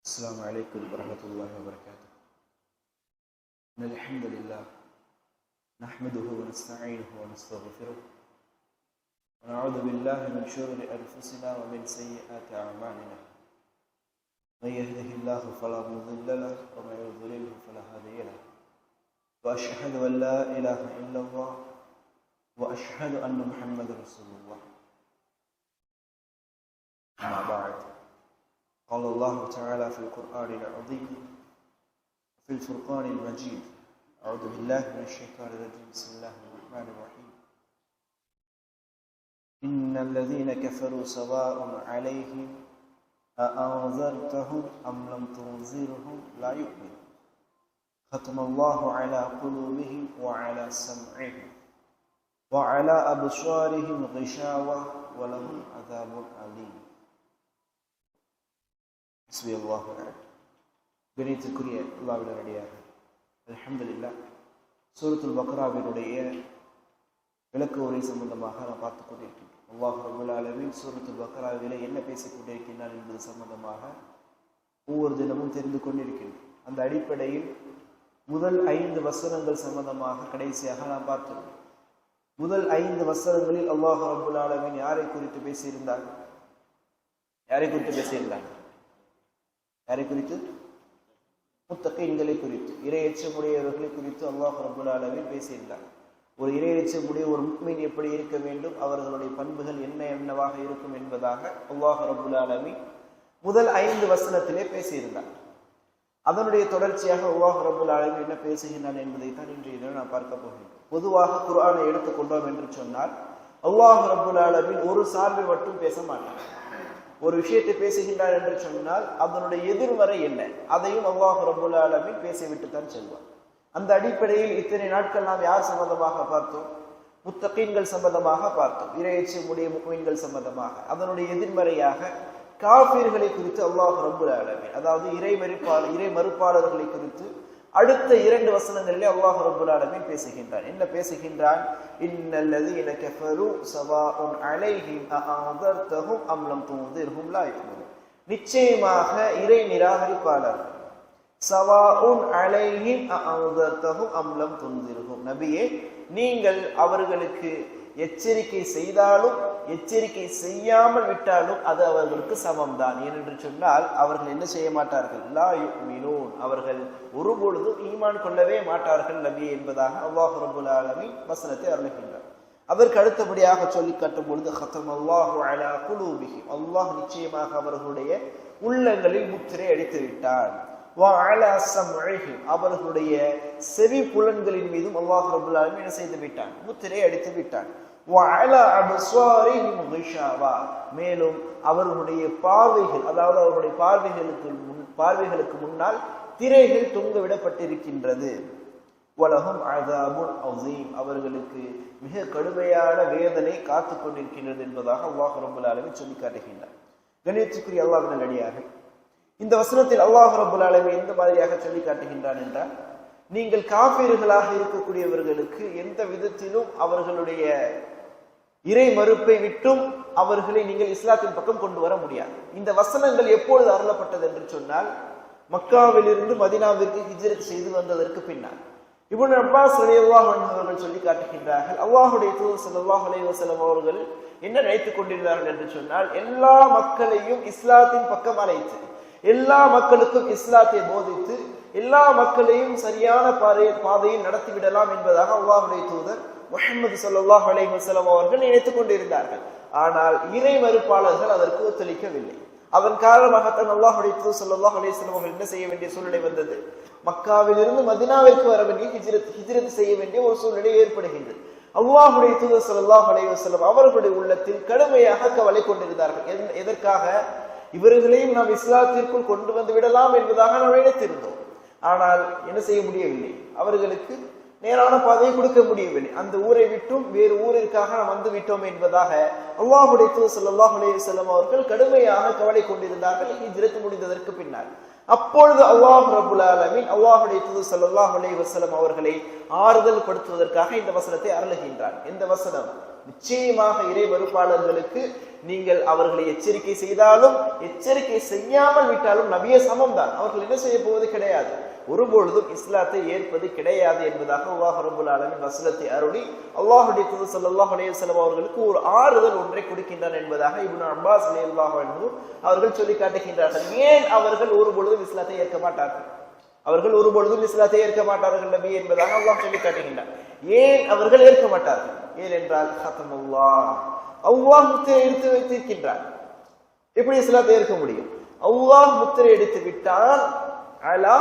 السلام عليكم ورحمة الله وبركاته. إن الحمد لله نحمده ونستعينه ونستغفره ونعوذ بالله من شرور أنفسنا ومن سيئات أعمالنا. من يهده الله فلا مضل له ومن يضلله فلا هادي له. وأشهد أن لا إله إلا الله وأشهد أن محمدا رسول الله. أما بعد، قال الله تعالى في القرآن العظيم في الفرقان المجيد: أعوذ بالله من الشيطان الرجيم، بسم الله الرحمن الرحيم. إن الذين كفروا سواء عليهم أأنذرتهم أم لم تنذرهم لا يؤمنون ختم الله على قلوبهم وعلى سمعهم وعلى أبصارهم غشاوة ولهم عذاب أليم. கணியத்திற்குரிய அல்லாஹ்வின் அடியார்கள், அல்ஹம்துலில்லாஹ், சூரத்துல் பக்ராவினுடைய விளக்க உரை சம்பந்தமாக நாம் பார்த்துக் கொண்டிருக்கின்றோம். அல்லாஹ் ரப்பல் ஆலமீன் சூரத்துல் பக்ராவிலே என்ன பேசிக் கொண்டிருக்கின்றான் என்பது சம்பந்தமாக ஒவ்வொரு தினமும் தெரிந்து கொண்டிருக்கின்றோம். அந்த அடிப்படையில் முதல் 5 வசனங்கள் சம்பந்தமாக கடைசியாக நாம் பார்த்தோம். முதல் 5 வசனங்களில் அல்லாஹ் ரப்பல் ஆலமீன் யாரை குறித்து பேசியிருந்தார்? யாரை குறித்து? முத்தகீன்களை குறித்து, இறையச்சமுடையவர்களை குறித்து அல்லாஹ் ரப்பல் ஆலமீன் பேசியிருந்தார். ஒரு இறையச்சமுடைய ஒரு முஃமின் எப்படி இருக்க வேண்டும், அவர்களுடைய பண்புகள் என்னவாக இருக்கும் என்பதாக அல்லாஹ் ரப்பல் ஆலமீன் முதல் 5 வசனத்திலே பேசியிருந்தார். அதனுடைய தொடர்ச்சியாக அல்லாஹ் ரப்பல் ஆலமீன் என்ன பேசுகின்றான் என்பதை தான் இன்றைய தினம் நாம் பார்க்க போகின்றோம். பொதுவாக குர்ஆனை எடுத்துக்கொண்டோம் என்று சொன்னால் அல்லாஹ் ரப்பல் ஆலமீன் ஒரு சார்பை மட்டும் பேச மாட்டார். ஒரு விஷயத்தை பேசுகின்றார் என்று சொன்னால் அதனுடைய எதிர்மறை என்ன, அதையும் அல்லாஹ் ரப்பல் ஆலமீன் பேசிவிட்டு தான் செல்வார். அந்த அடிப்படையில் இத்தனை நாட்கள் நாம் யார் சம்பந்தமாக பார்த்தோம்? முத்தகீன்கள் சம்பந்தமாக பார்த்தோம், இறையச்சமுடைய முஃமின்கள் சம்பந்தமாக. அதனுடைய எதிர்மறையாக காஃபிர்களை குறித்து அல்லாஹ் ரப்பல் ஆலமீன், அதாவது இறை மறுப்பாளர்களை குறித்து அடுத்த 2 வசனங்களிலே அல்லாஹ் ரப்பல் ஆலமீன் பேசுகின்றான். என்ன பேசுகின்றான்? இன்னல்லதீன கஃபரு ஸவாஉன் அலைஹிம் அஅன்தர்தஹும் அம் லம் துன்திர்ஹும் லா யுமினூன். நிச்சயமாக இறை நிராகரிப்பாளர்கள், ஸவாஉன் அலைஹிம் அஅன்தர்தஹும் அம் லம் துன்திர்ஹும், நபியே நீங்கள் அவர்களுக்கு எச்சரிக்கை செய்தாலும் எச்சரிக்கை செய்யாமல் விட்டாலும் அது அவர்களுக்கு சமம்தான். ஏனென்று சொன்னால் அவர்கள் என்ன செய்ய மாட்டார்கள்? லா யுமினூன், அவர்கள் ஒருபொழுதும் ஈமான் கொள்ளவே மாட்டார்கள் நபியே என்பதாக அல்லாஹ் ரப்பல் ஆலமீன் வசனத்தை அருளுகின்றார். அதற்கு அடுத்தபடியாக சொல்லி காட்டும் பொழுது ஹதமல்லாஹு அலா குலூபிஹிம், அல்லாஹ் நிச்சயமாக அவர்களுடைய உள்ளங்களில் முத்திரை அடித்து விட்டான். வ அலா சம்இஹிம், அவர்களுடைய செவி புலன்களின் மீதும் அல்லாஹ் ரப்பல் ஆலமீன் என்ன செய்து விட்டான்? முத்திரை அடித்து விட்டான். வ அலா அப்சாரிஹிம் கிஷாவா, மேலும் அவர்களுடைய பார்வைகள், அதாவது அவர்களுடைய பார்வைகளுக்கு முன்னால் திரைகள் தொங்க விடப்பட்டிருக்கின்றது. வலஹும் அஸாபுன் அஸீம், அவர்களுக்கு மிக கடுமையான வேதனை காத்து கொண்டிருக்கின்றது என்பதாக அல்லாஹ் ரப்பல் ஆலமீன் சொல்லி காட்டுகின்றார். கணியத்துக்குரிய அல்லாஹ்வின் நல்லடியார்கள், இந்த வசனத்தில் அல்லாஹ் ரப்பல் ஆலமீன் எந்த மாதிரியாக சொல்லி காட்டுகின்றான் என்றால், நீங்கள் காஃபிர்களாக இருக்கக்கூடியவர்களுக்கு எந்த விதத்திலும் அவர்களுடைய இறை மறுப்பை விட்டும் அவர்களை நீங்கள் இஸ்லாத்தின் பக்கம் கொண்டு வர முடியாது. இந்த வசனங்கள் எப்பொழுது அருளப்பட்டது என்று சொன்னால் மக்காவிலிருந்து மதீனாவிற்கு ஹிஜ்ரத் செய்து வந்ததற்கு பின்னால். இப்னு அப்பாஸ் ரலியல்லாஹு அன்ஹு அவர்கள் சொல்லி காட்டுகின்றார்கள், அல்லாஹ்வுடைய தூதர் ஸல்லல்லாஹு அலைஹி வஸல்லம் அவர்கள் என்ன நினைத்துக் கொண்டிருந்தார்கள் என்று சொன்னால், எல்லா மக்களையும் இஸ்லாத்தின் பக்கம் அழைத்து, எல்லா மக்களுக்கும் இஸ்லாத்தை போதித்து, எல்லா மக்களையும் சரியான பாதையில் நடத்திவிடலாம் என்பதாக அல்லாஹ்வுடைய தூதர் முஹம்மது ஸல்லல்லாஹு அலைஹி வஸல்லம் அவர்கள் நினைத்துக் கொண்டிருந்தார்கள். ஆனால் இறை மறுப்பாளர்கள் அதற்கு ஒத்துழைக்கவில்லை. அதன் காரணமாகத்தான் அல்லாஹ்வுடைய தூதர் ஸல்லல்லாஹு அலைஹி வஸல்லம் அவர்கள் என்ன செய்ய வேண்டிய சூழ்நிலை வந்தது? மக்காவிலிருந்து மதீனாவிற்கு வர வேண்டிய ஹிஜ்ரத் செய்ய வேண்டிய ஒரு சூழ்நிலை ஏற்படுகின்றது. அல்லாஹ்வுடைய தூதர் ஸல்லல்லாஹு அலைஹி வஸல்லம் அவர்களுடைய உள்ளத்தில் கடுமையாக கவலை கொண்டிருந்தார்கள். எதற்காக? இவர்களையும் நாம் இஸ்லாத்திற்குள் கொண்டு வந்து விடலாம் என்பதாக நாம் நினைத்திருந்தோம். ஆனால் என்ன செய்ய முடியவில்லை, அவர்களுக்கு நேரான பாதையை கொடுக்க முடியவில்லை. அந்த ஊரை விட்டும் வேறு ஊரிற்காக நாம் வந்து விட்டோம் என்பதாக அல்லாஹ்வுடைய தூதர் ஸல்லல்லாஹு அலைஹி வஸல்லம் அவர்கள் கடுமையாக கவலை கொண்டிருந்தார்கள் ஹிஜ்ரத் முடிந்ததற்கு பின்னால். அப்பொழுது அல்லாஹ் ரப்பல் ஆலமீன் அல்லாஹ்வுடைய தூதர் ஸல்லல்லாஹு அலைஹி வஸல்லம் அவர்களை ஆறுதல் படுத்துவதற்காக இந்த வசனத்தை அருளுகின்றார். இந்த வசனம் நிச்சயமாக இறை மறுப்பாளர்களுக்கு நீங்கள் அவர்களை எச்சரிக்கை செய்தாலும் எச்சரிக்கை செய்யாமல் விட்டாலும் நபிய சமம் தான். அவர்கள் என்ன செய்ய போவது கிடையாது, ஒருபொழுதும் இஸ்லாத்தை ஏற்பது கிடையாது என்பதாக அல்லாஹ் ரப்பல் ஆலமீன் வசனத்தை அருளி அல்லாஹ்வுடைய தூதர் ஸல்லல்லாஹு அலைஹி வஸல்லம் அவர்களுக்கு ஒரு ஆறுதல் ஒன்றை கொடுக்கின்றார் என்பதாக இப்னு அப்பாஸ் ரலியல்லாஹு அன்ஹு அவர்கள் சொல்லி காட்டுகின்றார்கள். ஏன் அவர்கள் ஒருபொழுதும் இஸ்லாத்தை ஏற்க மாட்டார்கள், அவர்கள் ஒருபொழுதும் இஸ்லாத்தை ஏற்க மாட்டார்கள் நபி என்பதாக அல்லாஹ் சொல்லி காட்டுகின்றார். ஏன் அவர்கள் ஏற்க மாட்டார்கள்? ஏனென்றால் ஹதமுல்லாஹ், அல்லாஹ் முத்திரை எடுத்து வைத்திருக்கின்றார். எப்படி இஸ்லாத்தை ஏற்க முடியும்? அல்லாஹ் முத்திரை எடுத்து விட்டால் அலா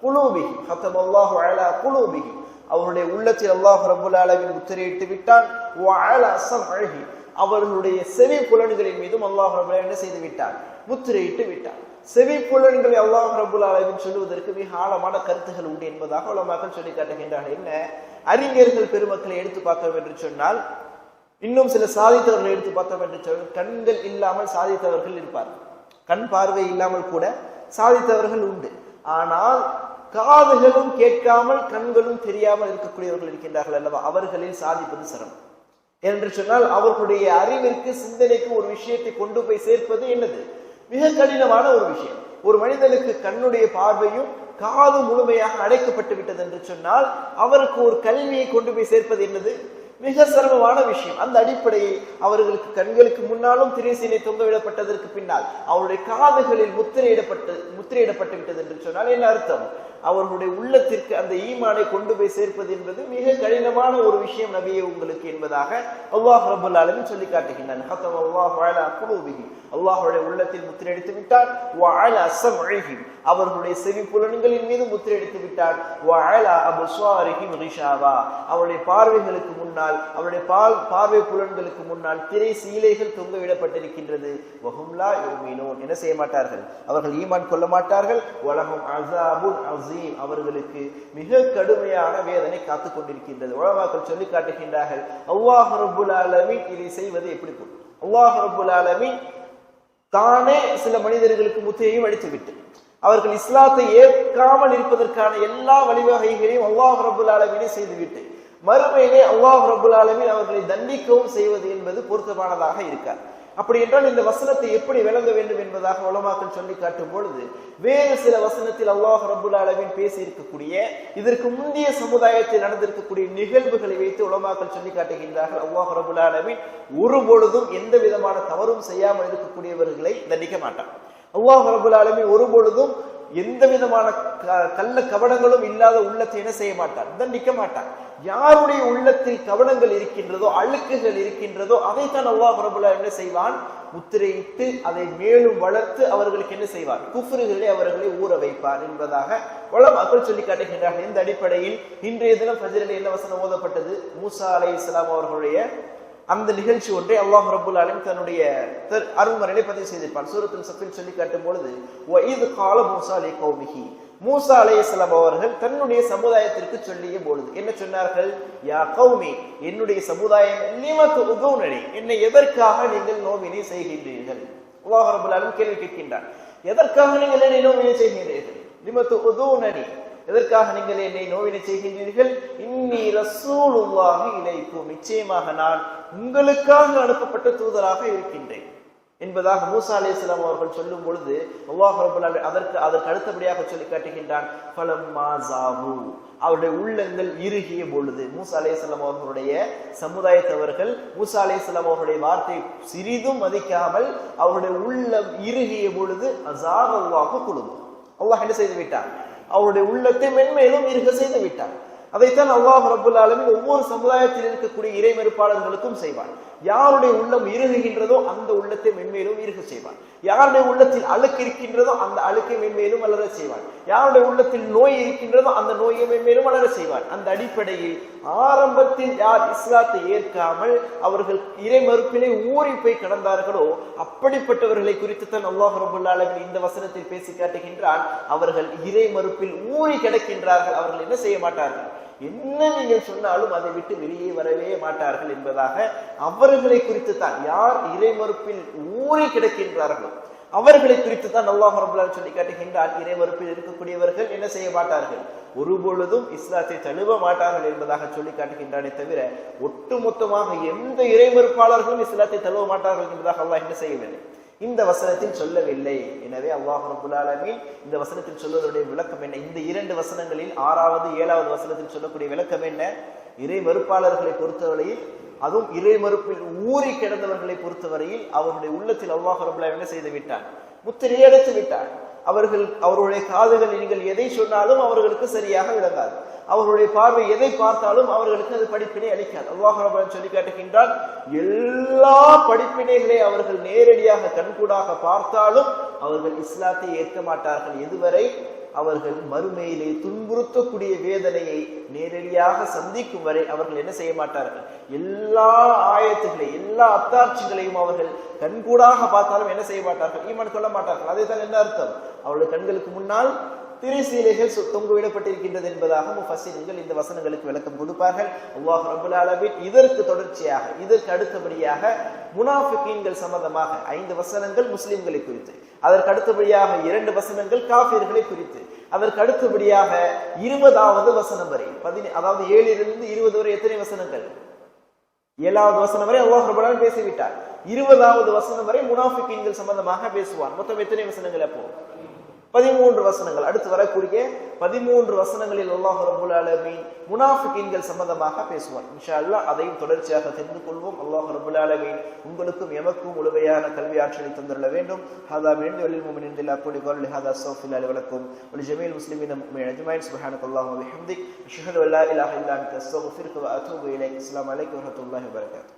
குலூபிஹி, ஹதமல்லாஹு அலா குலூபிஹி, அவருடைய உள்ளத்தில் அல்லாஹ் ரப்பல் ஆலமீன் முத்திரையிட்டு விட்டான். வ அலா ஸம்இஹி, அவர்களுடைய செவி புலன்களின் மீதும் அல்லாஹ் ரப்பல் ஆலமீன் என்ன செய்து விட்டான்? முத்திரையிட்டு விட்டான். செவி புலன்களை அல்லாஹ் ரப்பல் ஆலமீன் சொல்லுவதற்கு மிக ஆழமான கருத்துகள் உண்டு என்பதாக உலமாக்கள் சொல்லி காட்டுகின்றார்கள். என்ன அறிஞர்கள் பெருமக்களை எடுத்து பார்த்தோம் என்று சொன்னால், இன்னும் சில சாதித்தவர்களை எடுத்து பார்த்தோம் என்று சொன்னால், கண்கள் இல்லாமல் சாதித்தவர்கள் இருப்பார்கள், கண் பார்வை இல்லாமல் கூட சாதித்தவர்கள் உண்டு. ஆனால் காதுகளும் கேட்காமல் கண்களும் தெரியாமல் இருக்கக்கூடியவர்கள் இருக்கின்றார்கள் அல்லவா, அவர்களில் சாதிப்பது சிரமம். என்று சொன்னால் அவர்களுடைய அறிவிற்கு சிந்தனைக்கு ஒரு விஷயத்தை கொண்டு போய் சேர்ப்பது என்னது, மிக கடினமான ஒரு விஷயம். ஒரு மனிதனுக்கு கண்ணுடைய பார்வையும் காது முழுமையாக அடைக்கப்பட்டு விட்டது என்று சொன்னால் அவருக்கு ஒரு கல்வியை கொண்டு போய் சேர்ப்பது என்னது, மிக சிரமமான விஷயம். அந்த அடிப்படையை அவர்களுக்கு கண்களுக்கு முன்னாலும் திரைசீலை தொங்கவிடப்பட்டதற்கு பின்னால் அவருடைய காதுகளில் முத்திரையிடப்பட்டு விட்டது என்று சொன்னால் என்ன அர்த்தம்? அவர்களுடைய உள்ளத்திற்கு அந்த ஈமானை கொண்டு போய் சேர்ப்பது என்பது மிக கடினமான ஒரு விஷயம் நபியே உங்களுக்கு என்பதாக அல்லாஹ் ரப்பல் ஆலமீன் சொல்லி காட்டுகின்றான். ஹதமல்லாஹு அலா குலூபிஹி, அல்லாஹ்வுடைய உள்ளத்தில் முத்திரையிட்டு விட்டான். வ அலா ஸம்இஹி, அவர்களுடைய செவி புலன்களின் மீது முத்திரையிட்டு விட்டான். வ அலா அப்சாரிஹிம் கிஷாவா, அவருடைய பார்வைகளுக்கு முன்னால், அவருடைய பார்வை புலன்களுக்கு முன்னால் திரை சீலைகள் தொங்கவிடப்பட்டிருக்கின்றது. வஹும் லா யுமினூன், என்ன செய்ய மாட்டார்கள், அவர்கள் ஈமான் கொள்ள மாட்டார்கள். வலஹும் அஸாபுன் அஸீம், அவர்களுக்கு மிக கடுமையான வேதனை காத்துக் கொண்டிருக்கின்றது. உலமாக்கள் சொல்லி காட்டுகின்றார்கள், அல்லாஹ் ரப்பல் ஆலமீன் இதை செய்வது எப்படி? அல்லாஹ் ரப்பல் ஆலமீன் தானே சில மனிதர்களுக்கு முத்திரையும் அடித்துவிட்டு அவர்கள் இஸ்லாத்தை ஏற்காமல் இருப்பதற்கான எல்லா வழிவகைகளையும் அல்லாஹ் ரப்பல் ஆலமீனே செய்துவிட்டு மறுமையிலே அல்லாஹ் ரப்பல் ஆலமீன் அவர்களை தண்டிக்கவும் செய்வது என்பது பொருத்தமானதாக இருக்காது. அப்படி என்றால் இந்த வசனத்தை எப்படி விளங்க வேண்டும் என்பதாக உலமாக்கள் சொல்லி காட்டும் பொழுது, வேறு சில வசனத்தில் அல்லாஹ் ரப்பல் ஆலமீன் பேசி இருக்கக்கூடிய இதற்கு முந்தைய சமுதாயத்தில் நடந்திருக்கக்கூடிய நிகழ்வுகளை வைத்து உலமாக்கள் சொல்லி காட்டுகின்றார்கள். அல்லாஹ் ரப்பல் ஆலமீன் ஒருபொழுதும் எந்த விதமான தவறும் செய்யாமல் இருக்கக்கூடியவர்களை தண்டிக்க மாட்டான். அல்லாஹ் ரப்பல் ஆலமீன் ஒருபொழுதும் எந்த விதமான கள்ள கவனங்களும் இல்லாத உள்ளத்தை என்ன செய்ய மாட்டான், தண்டிக்க மாட்டான். யாருடைய உள்ளத்தில் கவனங்கள் இருக்கின்றதோ, அழுக்குகள் இருக்கின்றதோ, அதைத்தான் அல்லாஹ் ரப்பல் ஆலமீன் என்ன செய்வான், முத்திரையிட்டு அதை மேலும் வளர்த்து அவர்களுக்கு என்ன செய்வார், குஃப்ருகளை அவர்களை ஊற வைப்பார் என்பதாக உலமாக்கள் சொல்லி காட்டுகின்றார்கள். இந்த அடிப்படையில் இன்றைய தினம் ஃபஜ்ரில் என்ன வசனம் ஓதப்பட்டது, மூசா அலைஹிஸ்ஸலாம் அவர்களுடைய அந்த நிகழ்ச்சி ஒன்றை அல்லாஹ் ரப்பல் ஆலமீன் தன்னுடைய அருள்மறையிலே பதிவு செய்திருப்பார். சூரத்துல் சஃபில் சொல்லி காட்டும் பொழுது, வஇத் கால மூசா லிகௌமிஹி, மூசா அலைஹிஸ்ஸலாம் அவர்கள் தன்னுடைய சமுதாயத்திற்கு சொல்லிய பொழுது என்ன சொன்னார்கள், யா கௌமி, என்னுடைய சமுதாயம், லிம துஉதுனனி, என்னை எதற்காக நீங்கள் நோவினை செய்கின்றீர்கள்? அல்லாஹ் ரப்பல் ஆலமீன் கேள்வி கேட்கின்றார், எதற்காக நீங்கள் என்னை நோவினை செய்கின்றீர்கள்? லிம துஉதுனனி, எதற்காக நீங்கள் என்னை நோவினை செய்கின்றீர்கள்? இன்னி ரசூலுல்லாஹி இலைக்கும், நிச்சயமாக நான் உங்களுக்காக அனுப்பப்பட்ட தூதராக இருக்கின்றேன் என்பதாக மூசா அலைஹிஸ்ஸலாம் அவர்கள் சொல்லும் பொழுது அல்லாஹ் ரப்பல் ஆலமீன் அதற்கு அடுத்தபடியாக சொல்லி காட்டுகின்றான், ஃபலம்மா ஸாகு, அவருடைய உள்ளங்கள் இறுகிய பொழுது. மூசா அலைஹிஸ்ஸலாம் அவர்களுடைய சமுதாயத்தவர்கள் மூசா அலைஹிஸ்ஸலாம் அவர்களுடைய வார்த்தை சிறிதும் மதிக்காமல் அவருடைய உள்ளம் இறுகிய பொழுது அஸாகல்லாஹு குலூப், அல்லாஹ் என்ன செய்து விட்டார், அவருடைய உள்ளத்தை மென்மேலும் இருக செய்து விட்டார். அதைத்தான் அல்லாஹ் ரப்பல் ஆலமீன் ஒவ்வொரு சமுதாயத்தில் இருக்கக்கூடிய இறை மறுப்பாளர்களுக்கும் செய்வான். யாருடைய உள்ளம் இறுகுகின்றதோ அந்த உள்ளத்தை மென்மேலும் இருக செய்வான். யாருடைய உள்ளத்தில் அழுக்கு இருக்கின்றதோ அந்த அழுக்கை மென்மேலும் வளர செய்வான். யாருடைய உள்ளத்தில் நோய் இருக்கின்றதோ அந்த நோயை மென்மேலும் வளர செய்வான். அந்த அடிப்படையில் ஆரம்பத்தில் யார் இஸ்லாத்தை ஏற்காமல் அவர்கள் இறை மறுப்பிலே ஊறி போய் கடந்தார்களோ அப்படிப்பட்டவர்களை குறித்து தான் அல்லாஹ் ரப்பல் ஆலமீன் இந்த வசனத்தில் பேசி காட்டுகின்றான். அவர்கள் இறை மறுப்பில் ஊறி கிடக்கின்றார்கள், அவர்கள் என்ன செய்ய மாட்டார்கள், என்ன நீங்கள் சொன்னாலும் அதை விட்டு வெளியே வரவே மாட்டார்கள் என்பதாக அவர்களை குறித்து தான். யார் இறை மறுப்பில் ஊறி கிடக்கின்றார்களோ அவர்களை குறித்து தான் அல்லாஹ் ரப்பல் ஆலமீன் சொல்லி காட்டுகின்றான், இறை மறுப்பில் இருக்கக்கூடியவர்கள் என்ன செய்ய மாட்டார்கள், ஒரு பொழுதும் இஸ்லாத்தை தழுவ மாட்டார்கள் என்பதாக சொல்லி காட்டுகின்றானே தவிர ஒட்டுமொத்தமாக எந்த இறை மறுப்பாளர்களும் இஸ்லாத்தை தழுவ மாட்டார்கள் என்பதாக அல்லாஹ் என்ன செய்யவில்லை, இந்த வசனத்தில் சொல்லவில்லை. எனவே அல்லாஹ் ரப்பல் ஆலமீன் இந்த வசனத்தில் சொல்வதனுடைய விளக்கம் என்ன? இந்த 2 வசனங்களில் 6வது 7வது வசனத்தில் சொல்லக்கூடிய விளக்கம் என்ன? இறை மறுப்பாளர்களை பொறுத்தவரையில், அதுவும் இறை மறுப்பில் ஊறி கிடந்தவர்களை பொறுத்தவரையில் அவருடைய உள்ளத்தில் அல்லாஹ் ரப்பல் ஆலமீன் என்ன செய்து விட்டான், முத்திரையை அடித்து விட்டான். அவருடைய காதுகள் நீங்கள் எதை சொன்னாலும் அவர்களுக்கு சரியாக விளங்காது, அவர்களுடைய பார்வை எதை பார்த்தாலும் அவர்களுக்கு அது படிப்பினை அளிக்காது. அல்லாஹ் ரப்பல் ஆலமீன் சொல்லி காட்டுகின்றான், எல்லா படிப்பினைகளை அவர்கள் நேரடியாக கண்கூடாக பார்த்தாலும் அவர்கள் இஸ்லாத்தை ஏற்க மாட்டார்கள். எதுவரை அவர்கள் மறுமையிலே துன்புறுத்தக்கூடிய வேதனையை நேரடியாக சந்திக்கும் வரை அவர்கள் என்ன செய்ய மாட்டார்கள், எல்லா ஆயத்துகளை எல்லா அத்தாட்சிகளையும் அவர்கள் கண்கூடாக பார்த்தாலும் என்ன செய்ய மாட்டார்கள், ஈமான் கொள்ள மாட்டார்கள். அதே தான் என்ன அர்த்தம், அவருடைய கண்களுக்கு முன்னால் திரைசீலைகள் தொங்கவிடப்பட்டிருக்கின்றது என்பதாக முஃபஸ்ஸிர்கள் இந்த வசனங்களுக்கு விளக்கம் கொடுப்பார்கள். அல்லாஹ் ரப்பல் ஆலமீன் இதற்கு தொடர்ச்சியாக, இதற்கு அடுத்தபடியாக முனாஃபிகீன்கள் சம்பந்தமாக 5 வசனங்கள் முஸ்லிம்களை குறித்து, அதற்கு அடுத்தபடியாக 2 வசனங்கள் காஃபிர்களை குறித்து, அதற்கு அடுத்தபடியாக 20வது வசனம் வரை, அதாவது 7லிருந்து 20 வரை எத்தனை வசனங்கள், 7வது வசனம் வரை அல்லாஹ் ரப்பல் ஆலமீன் பேசிவிட்டார். 20வது வசனம் வரை முனாஃபிகீன்கள் சம்பந்தமாக பேசுவார். மொத்தம் எத்தனை வசனங்கள்? அப்போ 13 வசனங்கள். அடுத்து வரக்கூடிய 13 வசனங்களில் அல்லாஹ் ரப்பல் ஆலமீன் முனாஃபிகீன்கள் சம்பந்தமாக பேசுவார். இன்ஷா அல்லாஹ் அதையும் தொடர்ச்சியாக தெரிந்து கொள்வோம். அல்லாஹ் ரப்பல் ஆலமீன் உங்களுக்கும் எமக்கும் முழுமையான கல்வி ஆற்றலை தந்துள்ள வேண்டும். ஹதா மின் வலில் முஃமினின் தில்லா குலி குல் ஹதா ஸௌஃபில் வலக்கும் வலி ஜமீல் முஸ்லிமீன முஃமினீன் அஜ்மாயின் சுப்ஹானக்கல்லாஹு வ பிஹம்திக் அஷ்ஹது அல்லா இலாஹா இல்லா அன்த அஸ்தக்ஃபிருக வ அத்தூபு இலைக். அஸ்ஸலாமு அலைக்கும் வ ரஹ்மத்துல்லாஹி வ பரகாத்துஹு.